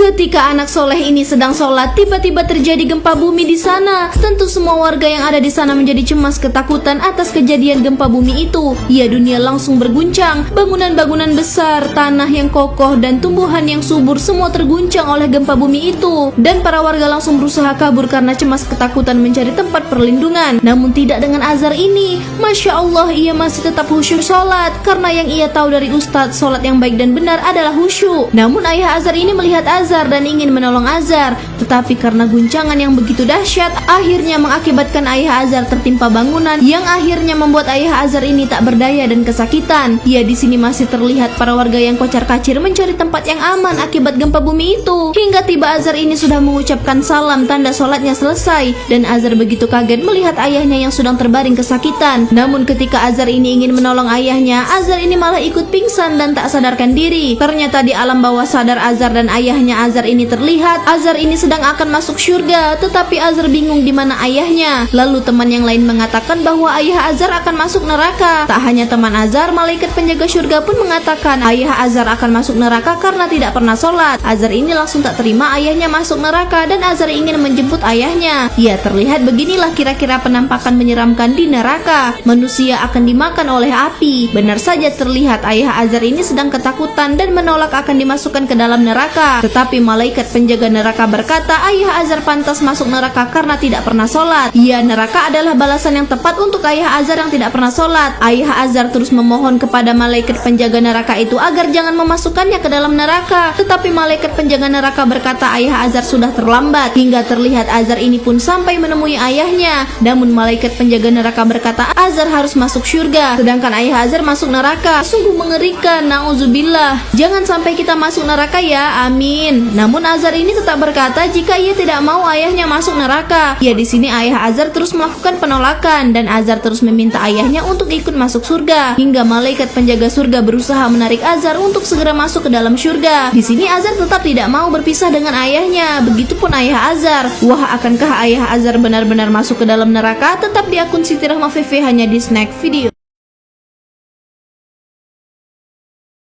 Ketika anak soleh ini sedang sholat, tiba-tiba terjadi gempa bumi di sana. Tentu semua warga yang ada di sana menjadi cemas ketakutan atas kejadian gempa bumi itu. Ya, dunia langsung berguncang. Bangunan-bangunan besar, tanah yang kokoh, dan tumbuhan yang subur semua terguncang oleh gempa bumi itu. Dan para warga langsung berusaha kabur karena cemas ketakutan mencari tempat perlindungan. Namun tidak dengan Azhar ini. Masya Allah, ia masih tetap khusyuk sholat. Karena yang ia tahu dari Ustadz, sholat yang baik dan benar adalah khusyuk. Namun ayah Azhar ini melihat Azhar dan ingin menolong Azhar, tetapi karena guncangan yang begitu dahsyat, akhirnya mengakibatkan ayah Azhar tertimpa bangunan yang akhirnya membuat ayah Azhar ini tak berdaya dan kesakitan. Ya, di sini masih terlihat para warga yang kocar-kacir mencari tempat yang aman akibat gempa bumi itu. Hingga tiba Azhar ini sudah mengucapkan salam tanda sholatnya selesai, dan Azhar begitu kaget melihat ayahnya yang sedang terbaring kesakitan. Namun ketika Azhar ini ingin menolong ayahnya, Azhar ini malah ikut pingsan dan tak sadarkan diri. Ternyata di alam bawah sadar Azhar dan ayahnya Azhar ini terlihat Azhar ini sedang akan masuk surga, tetapi Azhar bingung di mana ayahnya. Lalu teman yang lain mengatakan bahwa ayah Azhar akan masuk neraka. Tak hanya teman Azhar, malaikat penjaga surga pun mengatakan ayah Azhar akan masuk neraka karena tidak pernah sholat. Azhar ini langsung tak terima ayahnya masuk neraka dan Azhar ingin menjemput ayahnya. Ya, terlihat beginilah kira-kira penampakan menyeramkan di neraka. Manusia akan dimakan oleh api. Benar saja terlihat ayah Azhar ini sedang ketakutan dan menolak akan dimasukkan ke dalam neraka. Tetapi malaikat penjaga neraka berkata ayah Azhar pantas masuk neraka karena tidak pernah sholat. Ya, neraka adalah balasan yang tepat untuk ayah Azhar yang tidak pernah sholat. Ayah Azhar terus memohon kepada malaikat penjaga neraka itu agar jangan memasukkannya ke dalam neraka. Tetapi malaikat penjaga neraka berkata ayah Azhar sudah terlambat. Hingga terlihat Azhar ini pun sampai menemui ayahnya. Namun malaikat penjaga neraka berkata Azhar harus masuk surga, sedangkan ayah Azhar masuk neraka. Sungguh mengerikan, nauzubillah. Jangan sampai kita masuk neraka ya, amin. Namun Azhar ini tetap berkata jika ia tidak mau ayahnya masuk neraka. Ya, di sini ayah Azhar terus melakukan penolakan dan Azhar terus meminta ayahnya untuk ikut masuk surga. Hingga malaikat penjaga surga berusaha menarik Azhar untuk segera masuk ke dalam surga. Di sini Azhar tetap tidak mau berpisah dengan ayahnya. Begitupun ayah Azhar. Wah, akankah ayah Azhar benar-benar masuk ke dalam neraka? Tetap di akun Siti Rahma VV hanya di Snack Video.